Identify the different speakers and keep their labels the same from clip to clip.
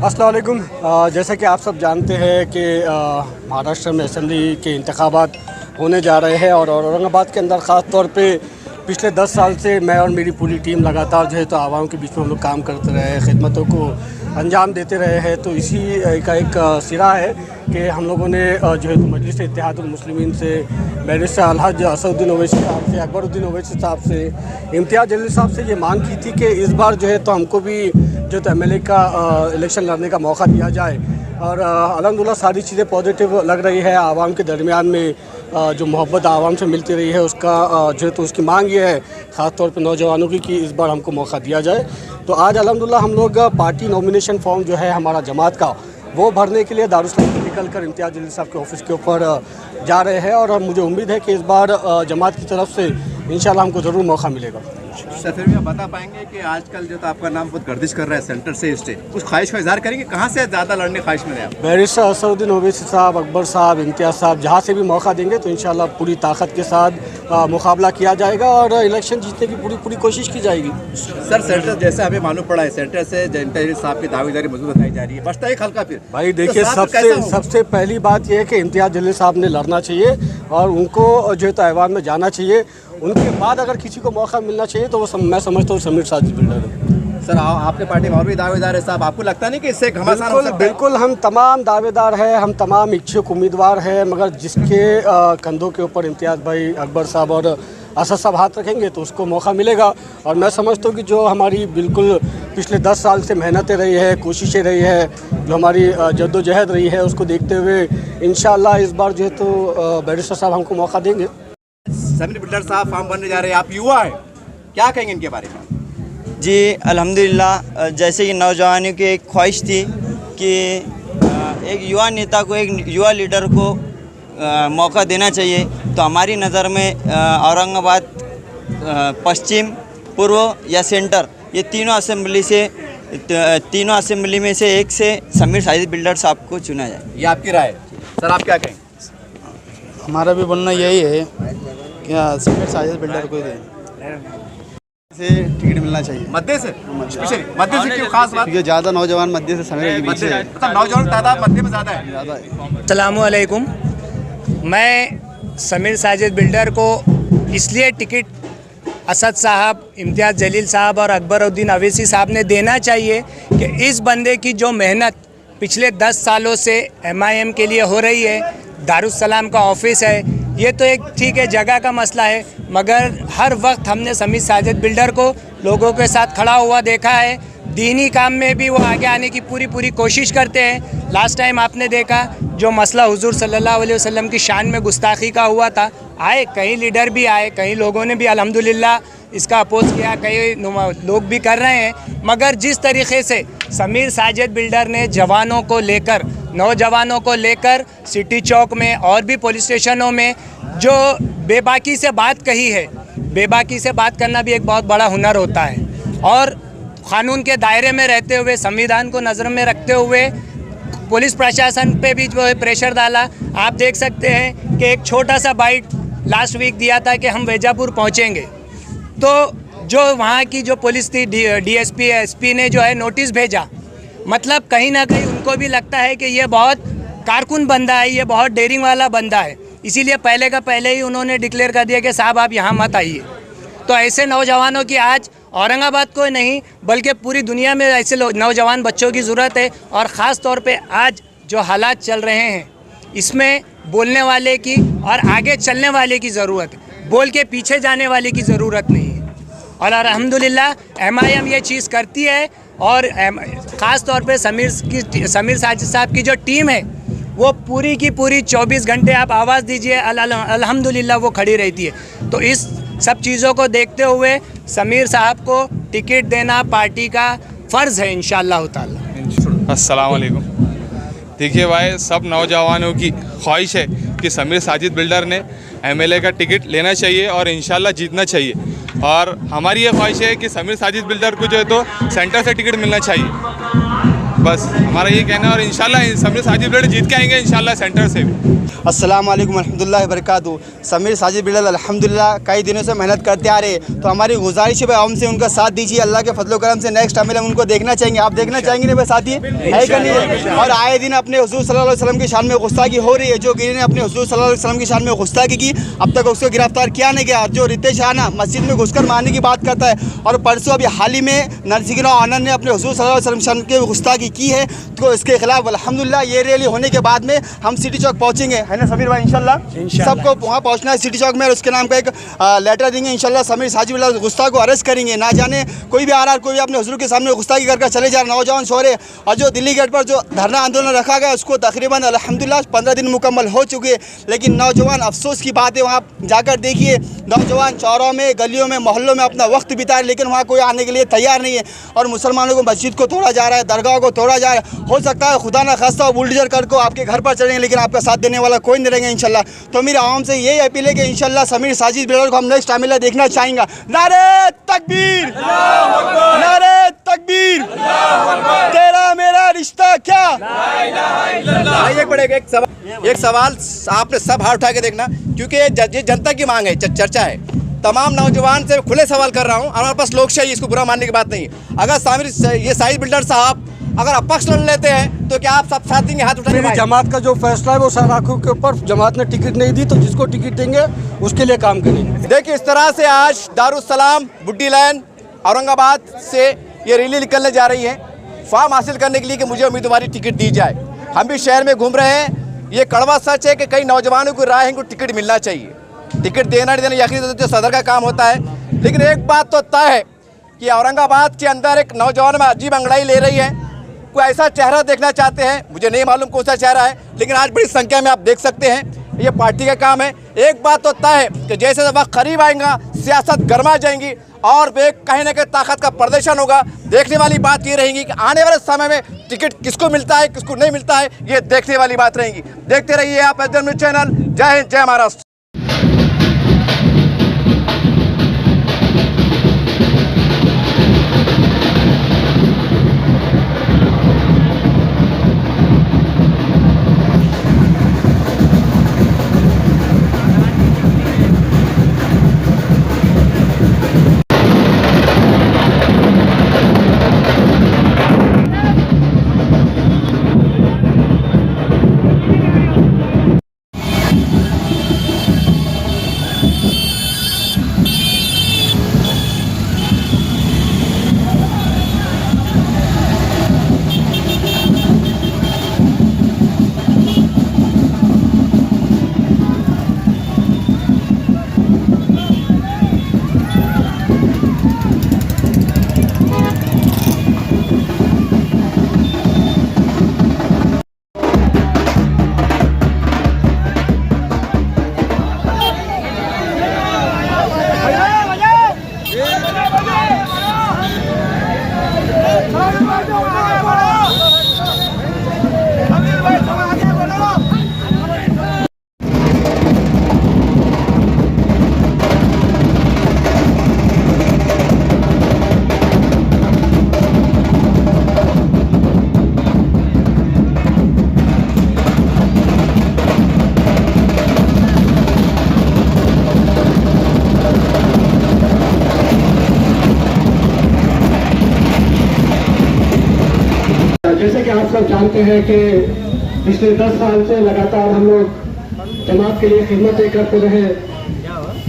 Speaker 1: अस्सलाम वालेकुम। जैसा कि आप सब जानते हैं कि महाराष्ट्र में असेंबली के इंतखाबात होने जा रहे हैं और औरंगाबाद के अंदर ख़ास तौर पे पिछले 10 साल से मैं और मेरी पूरी टीम लगातार जो है तो आवाम के बीच में हम लोग काम करते रहे हैं, खिदमतों को अंजाम देते रहे हैं। तो इसी का एक सिरा है कि हम लोगों ने जो है तो मजलिस इत्तेहादुल मुस्लिमीन से, बैरिस्टर अलहज असदुद्दीन ओवैसी साहब से, अकबरुद्दीन ओवैसी साहब से, इम्तियाज़ जलील साहब से ये मांग की थी कि इस बार जो है तो हमको भी जो तो एमएलए का इलेक्शन लड़ने का मौका दिया जाए। और अल्हम्दुलिल्लाह सारी चीज़ें पॉजिटिव लग रही है। आवाम के दरमियान में जो मोहब्बत आवाम से मिलती रही है उसका जो है तो उसकी मांग ये है ख़ास तौर पे नौजवानों की कि इस बार हमको मौका दिया जाए। तो आज अल्हम्दुलिल्लाह हम लोग पार्टी नॉमिनेशन फॉर्म जो है हमारा जमात का वो भरने के लिए दारुस्सलाम से निकल कर इम्तियाज़ जलील साहब के ऑफिस के ऊपर जा रहे हैं और मुझे उम्मीद है कि इस बार जमात की तरफ से इंशाल्लाह हमको ज़रूर मौका मिलेगा।
Speaker 2: सर फिर भी आप बता पाएंगे कि आजकल जो तो आपका नाम बहुत गर्दिश कर रहा है सेंटर से स्टेट, उस ख्वाहिश का इज़हार करेंगे, कहाँ से ज़्यादा लड़ने ख्वाहिश में रहे आप?
Speaker 1: बैरिस्टर असदुद्दीन ओवैसी साहब, अकबर साहब, इम्तियाज़ साहब, जहाँ से भी मौका देंगे तो इंशाल्लाह पूरी ताकत के साथ मुकाबला किया जाएगा और इलेक्शन जीतने की पूरी कोशिश की जाएगी।
Speaker 2: सर सेंटर जैसे हमें मालूम पड़ा है, सेंटर से इम्तियाज़ साहब की दावेदारी मजबूत बताई जा रही है, बचता एक हल्का फिर
Speaker 1: भाई देखिए सबसे पहली बात यह है कि इम्तियाज़ जलील साहब ने लड़ना चाहिए और उनको जो है तो ऐवान में जाना चाहिए। उनके बाद अगर किसी को मौका मिलना चाहिए तो वो मैं समझता हूँ समीर साजिद बिल्डर है।
Speaker 2: सर आपके पार्टी में और भी दावेदार है साहब, आपको लगता नहीं कि इससे घमासान हो सकता है?
Speaker 1: बिल्कुल हम तमाम दावेदार हैं, हम तमाम इच्छुक उम्मीदवार हैं, मगर जिसके कंधों के ऊपर इम्तियाज़ भाई, अकबर साहब और असद साहब हाथ रखेंगे तो उसको मौका मिलेगा। और मैं समझता हूँ कि जो हमारी बिल्कुल पिछले 10 साल से मेहनतें रही है, कोशिशें रही है, जो हमारी जद्दोजहद रही है, उसको देखते हुए इंशाल्लाह इस बार जो है तो बैरिस्टर साहब हमको मौका देंगे।
Speaker 2: समीर बिल्डर साहब फॉर्म भरने जा रहे हैं, आप युवा हैं, क्या कहेंगे इनके बारे में?
Speaker 3: जी अल्हम्दुलिल्लाह, जैसे कि नौजवानों की एक ख्वाहिश थी कि एक युवा नेता को, एक युवा लीडर को मौका देना चाहिए, तो हमारी नज़र में औरंगाबाद पश्चिम, पूर्व या सेंटर, ये तीनों असेंबली में से एक से समीर साजिद बिल्डर साहब को चुना जाए।
Speaker 2: ये आपकी राय है। सर आप क्या कहेंगे?
Speaker 4: हमारा भी बोलना यही है कि समीर साजिद बिल्डर को दें से टिकट मिलना चाहिए।
Speaker 2: मध्य से क्यों खास बात?
Speaker 4: क्योंकि ज़्यादा नौजवान मध्य से समीर के पीछे है,
Speaker 2: मतलब नौजवान तादाद मध्य में ज़्यादा है।
Speaker 5: अस्सलामुअलैकुम। मैं समीर साजिद बिल्डर को इसलिए टिकट असद साहब, इम्तियाज़ जलील साहब और अकबरुद्दीन ओवैसी साहब ने देना चाहिए कि इस बंदे की जो मेहनत पिछले 10 सालों से MIM के लिए हो रही है, दारुस्सलाम का ऑफिस है, ये तो एक ठीक है जगह का मसला है, मगर हर वक्त हमने समीर साजिद बिल्डर को लोगों के साथ खड़ा हुआ देखा है। दीनी काम में भी वो आगे आने की पूरी कोशिश करते हैं। लास्ट टाइम आपने देखा जो मसला हुजूर सल्लल्लाहु अलैहि वसल्लम की शान में गुस्ताखी का हुआ था, आए कई लीडर भी आए, कई लोगों ने भी अल्हम्दुलिल्लाह इसका अपोज किया, कई लोग भी कर रहे हैं, मगर जिस तरीके से समीर साजिद बिल्डर ने जवानों को लेकर, नौजवानों को लेकर सिटी चौक में और भी पुलिस स्टेशनों में जो बेबाकी से बात कही है, बेबाकी से बात करना भी एक बहुत बड़ा हुनर होता है, और क़ानून के दायरे में रहते हुए, संविधान को नज़र में रखते हुए पुलिस प्रशासन पे भी जो है प्रेशर डाला। आप देख सकते हैं कि एक छोटा सा बाइट लास्ट वीक दिया था कि हम वेजापुर पहुंचेंगे, तो जो वहाँ की जो पुलिस थी, DSP SP ने जो है नोटिस भेजा, मतलब कहीं ना कहीं उनको भी लगता है कि ये बहुत कारकुन बंदा है, ये बहुत डेयरिंग वाला बंदा है, इसीलिए पहले का पहले ही उन्होंने डिक्लेयर कर दिया कि साहब आप यहाँ मत आइए। तो ऐसे नौजवानों की आज औरंगाबाद को नहीं बल्कि पूरी दुनिया में ऐसे नौजवान बच्चों की ज़रूरत है, और ख़ास तौर पे आज जो हालात चल रहे हैं इसमें बोलने वाले की और आगे चलने वाले की ज़रूरत है, बोल के पीछे जाने वाले की ज़रूरत नहीं है। और अल्हम्दुलिल्लाह MIM ये चीज़ करती है, और ख़ास तौर पे समीर साजिद साहब की जो टीम है वो पूरी की पूरी 24 घंटे आप आवाज़ दीजिए अल्हम्दुलिल्लाह वो खड़ी रहती है। तो इस सब चीज़ों को देखते हुए समीर साहब को टिकट देना पार्टी का फ़र्ज़ है इंशाअल्लाह ताला।
Speaker 6: अस्सलाम वालेकुम। देखिए भाई, सब नौजवानों की ख्वाहिश है कि समीर साजिद बिल्डर ने MLA का टिकट लेना चाहिए और इंशाल्लाह जीतना चाहिए, और हमारी ये ख्वाहिश है कि समीर साजिद बिल्डर को जो है तो सेंटर से टिकट मिलना चाहिए। बस हमारा ये कहना है और इंशाल्लाह समीर साजिद बिल्डर जीत के आएंगे इंशाल्लाह सेंटर से भी।
Speaker 4: अस्सलाम वालेकुम रहमतुल्लाहि व बरकातहू। समीर साजिद बिल्डर अल्हम्दुलिल्लाह कई दिनों से मेहनत करते आ रहे, तो हमारी गुजारिश है भाई आवाम से उनका साथ दीजिए। अल्लाह के फजल करम से नेक्स्ट टाइम हम उनको देखना चाहेंगे। आप देखना चाहेंगे नहीं भाई साथी, है कि नहीं है? और आए दिन अपने हुजूर सल्लल्लाहु अलैहि वसल्लम की शान में गुस्ताखी हो रही है। जो गिरी ने अपने हुजूर सल्लल्लाहु अलैहि वसल्लम की शान में गुस्ताखी की, अब तक उसको गिरफ्तार किया नहीं गया। जो रितेश राणा मस्जिद में घुसकर मारने की बात करता है, और परसों अभी हाल ही में नरसिंह राव आनंद ने अपने हुजूर सल्लल्लाहु अलैहि वसल्लम शान की गुस्ताखी की है, तो इसके खिलाफ अल्हम्दुलिल्लाह ये रैली होने के बाद में हम सिटी चौक पहुँचेंगे, है ना समीर भाई? इंशाल्लाह सबको वहाँ पहुँचना है सिटी चौक में, और उसके नाम का एक लेटर देंगे। इंशाल्लाह समीर साजिद बिल्डर गुस्ताख को अरेस्ट करेंगे। ना जाने कोई भी आ रहा है, कोई भी अपने हुजूर के सामने गुस्ताखी करके चले जा रहे नौजवान शोरे। और जो दिल्ली गेट पर जो धरना आंदोलन रखा गया, उसको तकरीबन अल्हम्दुलिल्लाह 15 दिन मुकम्मल हो चुके हैं, लेकिन नौजवान अफसोस की बात है, वहाँ जाकर देखिए नौजवान चौरों में, गलियों में, मोहल्लों में अपना वक्त बिता रहे, लेकिन वहाँ कोई आने के लिए तैयार नहीं है। और मुसलमानों को मस्जिद को तोड़ा जा रहा है, दरगाह को तोड़ा जा रहा है। हो सकता है खुदा ना खास्ता बुलडोजर कर को आपके घर पर चलेंगे, लेकिन आपका साथ देने वाला कोई नहीं रहेंगे इंशाल्लाह। तो मेरी आवाम से यही अपील है कि इंशाल्लाह समीर साजिद बिल्डर को हम नेक्स्ट टाइम देखना चाहेंगे। नारे तकबीर, नारे तकबीर, तेरा मेरा रिश्ता क्या।
Speaker 2: एक सवाल आपने सब हाथ उठा के देखना, क्योंकि ये जनता की मांग है, चर्चा है। तमाम नौजवान से खुले सवाल कर रहा हूँ। हमारे पास लोग चाहिए, इसको बुरा मानने की बात नहीं है। अगर साजिद बिल्डर साहब अगर अपक्ष लड़ लेते हैं, तो क्या आप सब साथ देंगे? हाथ उठाइए।
Speaker 1: मेरी जमात का जो फैसला है वो सराखों के ऊपर, जमात ने टिकट नहीं दी तो जिसको टिकट देंगे उसके लिए काम करेंगे।
Speaker 2: देखिए इस तरह से आज दारुस्सलाम बुड्डी लाइन औरंगाबाद से ये रैली निकलने जा रही है, फॉर्म हासिल करने के लिए कि मुझे उम्मीदवारी टिकट दी जाए। हम भी शहर में घूम रहे हैं। ये कड़वा सच है कि कई नौजवानों की राय है इनको टिकट मिलना चाहिए। टिकट देना नहीं देना यकीन तो सदर का काम होता है, लेकिन एक बात तो तय है कि औरंगाबाद के अंदर एक नौजवान में अजीब अंगड़ाई ले रही है। कोई ऐसा चेहरा देखना चाहते हैं, मुझे नहीं मालूम कौन सा चेहरा है, लेकिन आज बड़ी संख्या में आप देख सकते हैं। ये पार्टी का काम है। एक बात तो तय है कि जैसे वक्त करीब आएगा, सियासत गर्मा जाएंगी और वे कहीं ना कहीं ताकत का प्रदर्शन होगा। देखने वाली बात ये रहेगी कि आने वाले समय में टिकट किसको मिलता है, किसको नहीं मिलता है, ये देखने वाली बात रहेगी। देखते रहिए आप एच न्यूज़ चैनल। जय हिंद, जय महाराष्ट्र।
Speaker 1: जैसे कि आप सब जानते हैं कि पिछले 10 साल से लगातार हम लोग जमात के लिए खिदमतें करते रहे।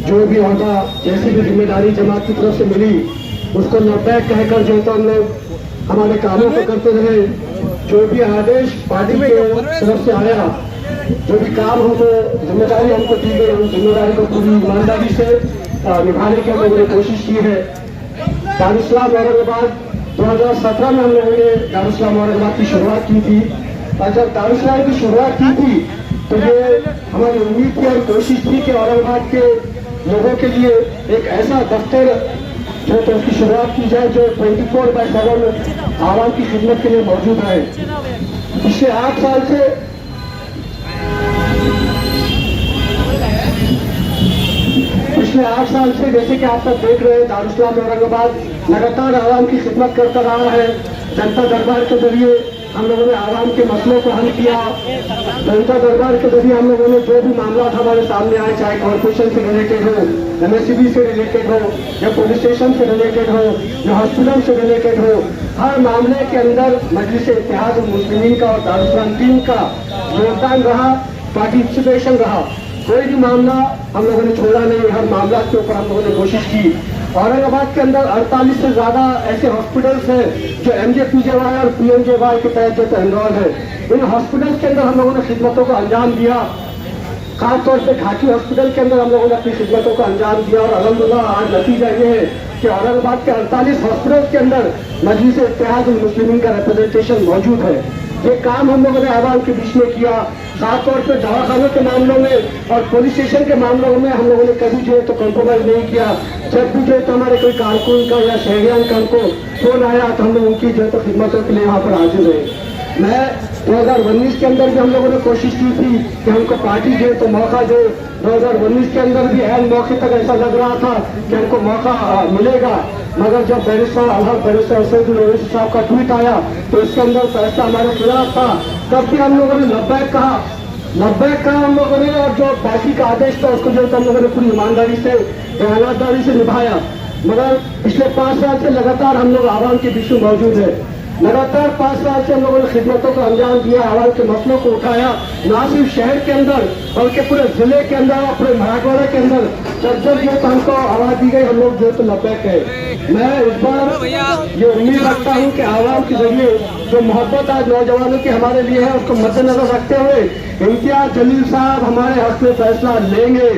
Speaker 1: जो भी अहदा, जैसी भी जिम्मेदारी जमात की तरफ से मिली, उसको लबैक कहकर जो तो हम लोग हमारे कामों को करते रहे। जो भी आदेश पार्टी की तरफ से आया, जो भी काम हमको जिम्मेदारी हमको दी गई, हम जिम्मेदारी को पूरी ईमानदारी से निभाने की हम लोगों ने कोशिश की है। दारुस्सलाम औरंगाबाद 2017 में हम लोगों ने दारुस्सलाम औरंगाबाद की शुरुआत की थी, और जब दारुस्सलाम की शुरुआत की थी तो ये हमारी उम्मीद थी और कोशिश थी कि औरंगाबाद के लोगों के लिए एक ऐसा दफ्तर जो तो उसकी शुरुआत की जाए जो 24/7 आवाम की खिदमत के लिए मौजूद है। पिछले 8 साल से जैसे कि आप सब देख रहे हैं, दारुस्सलाम औरंगाबाद लगातार आवाम की खिदमत करता रहा है। जनता दरबार के जरिए हम लोगों ने आवाम के मसलों को हल किया। जनता दरबार के जरिए हम लोगों ने जो भी मामला हमारे सामने आए, चाहे कॉर्पोरेशन से रिलेटेड हो, MSCB से रिलेटेड हो, या पुलिस स्टेशन से रिलेटेड हो, या हॉस्पिटल से रिलेटेड हो, हर मामले के अंदर मजलिस इत्तेहाद मुस्लिमीन का और दारुल टीम का योगदान रहा, पार्टिसिपेशन रहा। कोई भी मामला हम लोगों ने छोड़ा नहीं, हर मामला के ऊपर हम लोगों ने कोशिश की। औरंगाबाद के अंदर 48 से ज़्यादा ऐसे हॉस्पिटल्स हैं जो MJPJY और PMJY के तहत जो एनरोल है। इन हॉस्पिटल्स के अंदर हम लोगों ने खिदमतों को अंजाम दिया। खासतौर से घाटी हॉस्पिटल के अंदर हम लोगों ने अपनी खिदमतों को अंजाम दिया और अल्हम्दुलिल्लाह आज नतीजा ये है कि औरंगाबाद के 48 हॉस्पिटल्स के अंदर मजलिस इत्तेहाद मुस्लिमीन का रिप्रेजेंटेशन मौजूद है। ये काम हम लोगों ने आवाम के बीच में किया। खासतौर पर दवाखानों के मामलों में और पुलिस स्टेशन के मामलों में हम लोगों ने कभी जो है तो कॉम्प्रोमाइज नहीं किया। जब भी जो है तो हमारे कोई कारकुन का या शहरियान का हमको फोन आया तो हम लोग उनकी जो है तो खिदमतों के लिए वहाँ पर हाजिर रहे। मैं 2019 के अंदर भी हम लोगों ने कोशिश की थी कि हमको पार्टी जो तो मौका दे। 2019 के अंदर भी ऐन मौके तक ऐसा लग रहा था कि हमको मौका मिलेगा, मगर जब बैरिस्टर असदुल ओवैसी साहब का ट्वीट आया तो इसके अंदर फैसला हमारे खिलाफ था। तब भी हम लोगों ने लब्बैक कहा हम लोगों ने, और जो पार्टी का आदेश था उसको जो हम लोगों ने पूरी ईमानदारी से, ईमानदारी से निभाया। मगर पिछले 5 साल से लगातार हम लोग आवाम के बीच में मौजूद है। लगातार 5 साल से हम लोगों ने खिदमतों का अंजाम दिया, आवाम के मसलों को उठाया, ना सिर्फ शहर के अंदर बल्कि पूरे जिले के अंदर और पूरे मराठवाड़ा के अंदर जब जो तो हमको आवाज़ दी गई हम लोग जो तो लब्बैक है। मैं इस बार ये उम्मीद रखता हूँ कि आवाम के जरिए जो मोहब्बत आज नौजवानों की हमारे लिए है उसको मद्देनजर रखते हुए इम्तियाज जलील साहब हमारे हक में फैसला लेंगे।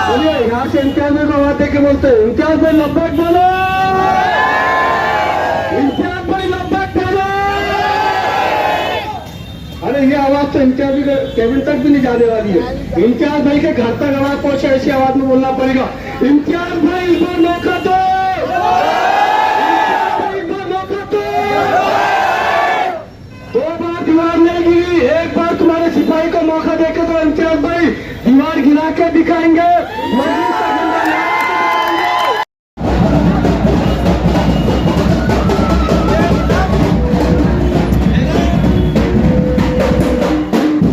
Speaker 1: चलिए यहाँ से इम्तियाज भाई को आते के बोलते हैं, इम्तियाज भाई लब्बैक बोलो, इम्तियाज भाई लब्बैक बोलो। अरे ये आवाज तो इम्तियाज भाई केबिन तक भी नहीं जाने वाली है। इम्तियाज भाई के घर तक आवाज पहुंचे ऐसी आवाज में बोलना पड़ेगा, इम्तियाज भाई इस बार मौका दो, इस बार मौका दो। 2 बार दीवार नहीं गिरी, एक बार तुम्हारे सिपाही को मौका देकर तो इम्तियाज भाई दीवार गिरा के दिखाएंगे।